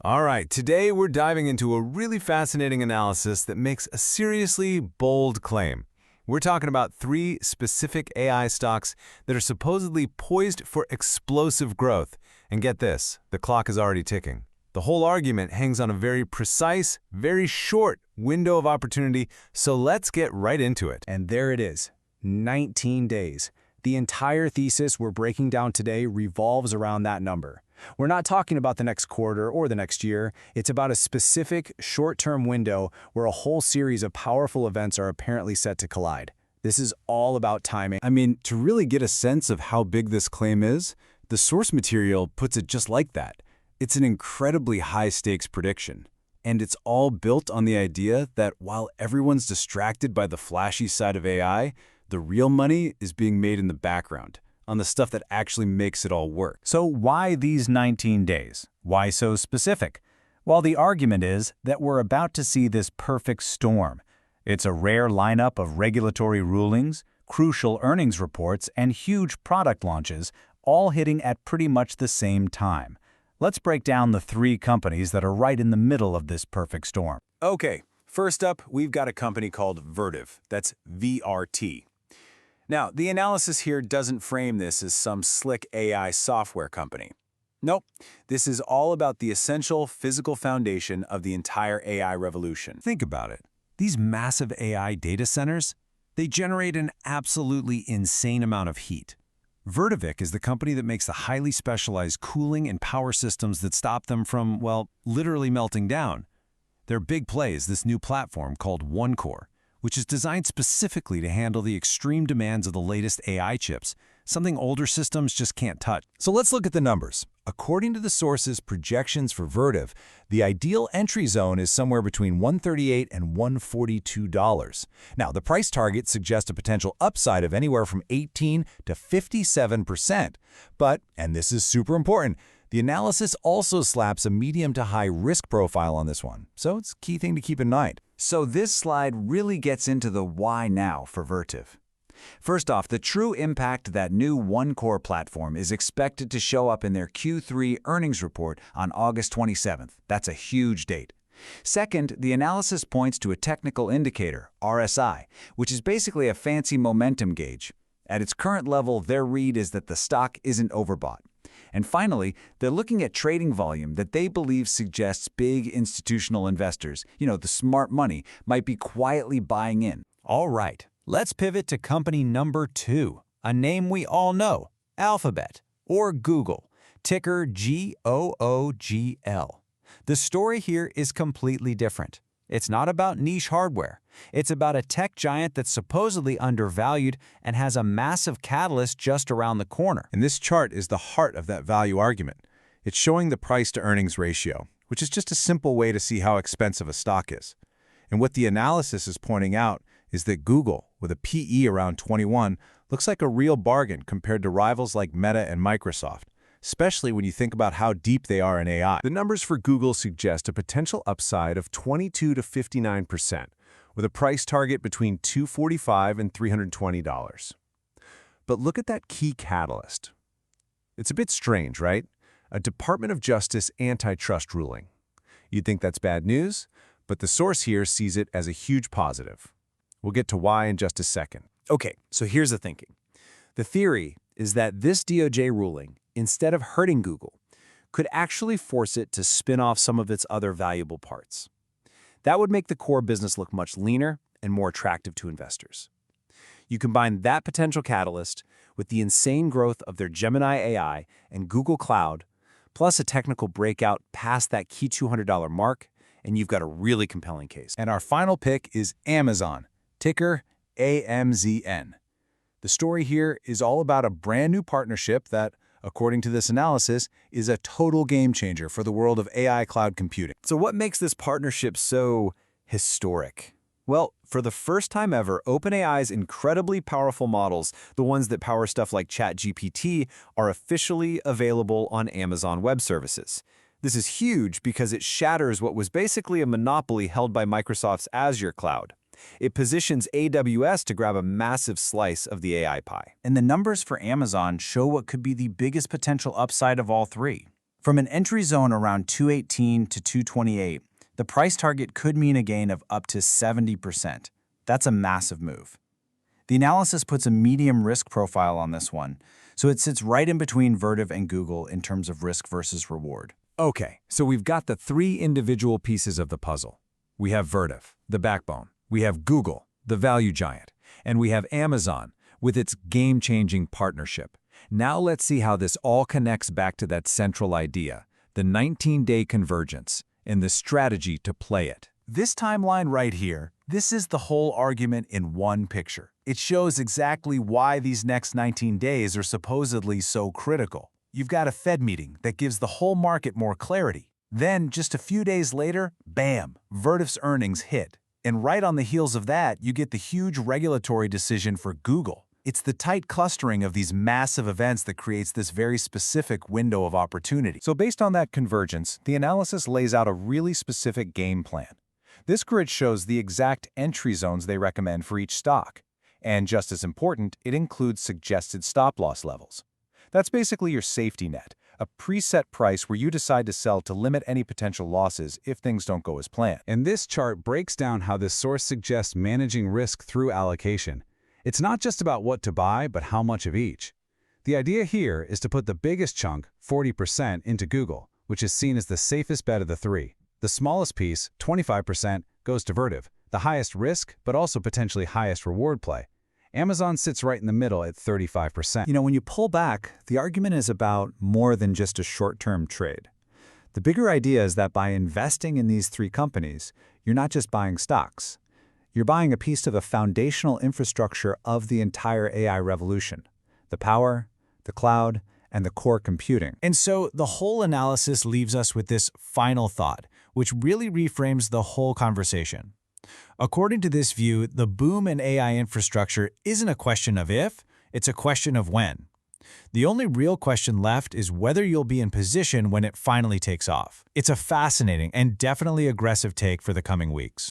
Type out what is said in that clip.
All right, today we're diving into a really fascinating analysis that makes a seriously bold claim. We're talking about 3 specific AI stocks that are supposedly poised for explosive growth. And get this, the clock is already ticking. The whole argument hangs on a very precise, very short window of opportunity, so let's get right into it. And there it is, 19 days. The entire thesis we're breaking down today revolves around that number. We're not talking about the next quarter or the next year. It's about a specific short-term window where a whole series of powerful events are apparently set to collide. This is all about timing. I mean, to really get a sense of how big this claim is, the source material puts it just like that. It's an incredibly high-stakes prediction. And it's all built on the idea that while everyone's distracted by the flashy side of AI, the real money is being made in the background, on the stuff that actually makes it all work. So why these 19 days? Why so specific? Well, the argument is that we're about to see this perfect storm. It's a rare lineup of regulatory rulings, crucial earnings reports, and huge product launches, all hitting at pretty much the same time. Let's break down the 3 companies that are right in the middle of this perfect storm. Okay, first up, we've got a company called Vertiv. That's VRT. Now, the analysis here doesn't frame this as some slick AI software company. Nope, this is all about the essential physical foundation of the entire AI revolution. Think about it. These massive AI data centers, they generate an absolutely insane amount of heat. Vertiv is the company that makes the highly specialized cooling and power systems that stop them from, well, literally melting down. Their big play is this new platform called OneCore, which is designed specifically to handle the extreme demands of the latest AI chips, something older systems just can't touch. So let's look at the numbers. According to the source's projections for Vertiv, the ideal entry zone is somewhere between $138 and $142. Now, the price target suggests a potential upside of anywhere from 18 to 57%. But, and this is super important, the analysis also slaps a medium to high risk profile on this one, so it's a key thing to keep in mind. So this slide really gets into the why now for Vertiv. First off, the true impact that new OneCore platform is expected to show up in their Q3 earnings report on August 27th. That's a huge date. Second, the analysis points to a technical indicator, RSI, which is basically a fancy momentum gauge. At its current level, their read is that the stock isn't overbought. And finally, they're looking at trading volume that they believe suggests big institutional investors, the smart money, might be quietly buying in. All right, let's pivot to company number 2, a name we all know, Alphabet, or Google, ticker GOOGL. The story here is completely different. It's not about niche hardware. It's about a tech giant that's supposedly undervalued and has a massive catalyst just around the corner. And this chart is the heart of that value argument. It's showing the price-to-earnings ratio, which is just a simple way to see how expensive a stock is. And what the analysis is pointing out is that Google, with a PE around 21, looks like a real bargain compared to rivals like Meta and Microsoft, especially when you think about how deep they are in AI. The numbers for Google suggest a potential upside of 22 to 59%, with a price target between $245 and $320. But look at that key catalyst. It's a bit strange, right? A Department of Justice antitrust ruling. You'd think that's bad news, but the source here sees it as a huge positive. We'll get to why in just a second. Okay, so here's the thinking. The theory is that this DOJ ruling, instead of hurting Google, could actually force it to spin off some of its other valuable parts. That would make the core business look much leaner and more attractive to investors. You combine that potential catalyst with the insane growth of their Gemini AI and Google Cloud, plus a technical breakout past that key $200 mark, and you've got a really compelling case. And our final pick is Amazon, ticker AMZN. The story here is all about a brand new partnership that, according to this analysis, is a total game changer for the world of AI cloud computing. So what makes this partnership so historic? Well, for the first time ever, OpenAI's incredibly powerful models, the ones that power stuff like ChatGPT, are officially available on Amazon Web Services. This is huge because it shatters what was basically a monopoly held by Microsoft's Azure cloud. It positions AWS to grab a massive slice of the AI pie. And the numbers for Amazon show what could be the biggest potential upside of all 3. From an entry zone around 218 to 228, the price target could mean a gain of up to 70%. That's a massive move. The analysis puts a medium risk profile on this one, so it sits right in between Vertiv and Google in terms of risk versus reward. Okay, so we've got the three individual pieces of the puzzle. We have Vertiv, the backbone. We have Google, the value giant. And we have Amazon, with its game-changing partnership. Now let's see how this all connects back to that central idea, the 19-day convergence, and the strategy to play it. This timeline right here, this is the whole argument in one picture. It shows exactly why these next 19 days are supposedly so critical. You've got a Fed meeting that gives the whole market more clarity. Then, just a few days later, bam, Vertiv's earnings hit. And right on the heels of that, you get the huge regulatory decision for Google. It's the tight clustering of these massive events that creates this very specific window of opportunity. So based on that convergence, the analysis lays out a really specific game plan. This grid shows the exact entry zones they recommend for each stock. And just as important, it includes suggested stop-loss levels. That's basically your safety net, a preset price where you decide to sell to limit any potential losses if things don't go as planned. And this chart breaks down how this source suggests managing risk through allocation. It's not just about what to buy, but how much of each. The idea here is to put the biggest chunk, 40%, into Google, which is seen as the safest bet of the three. The smallest piece, 25%, goes to Vertiv, the highest risk, but also potentially highest reward play. Amazon sits right in the middle at 35%. When you pull back, the argument is about more than just a short-term trade. The bigger idea is that by investing in these three companies, you're not just buying stocks. You're buying a piece of a foundational infrastructure of the entire AI revolution: the power, the cloud, and the core computing. And so the whole analysis leaves us with this final thought, which really reframes the whole conversation. According to this view, the boom in AI infrastructure isn't a question of if, it's a question of when. The only real question left is whether you'll be in position when it finally takes off. It's a fascinating and definitely aggressive take for the coming weeks.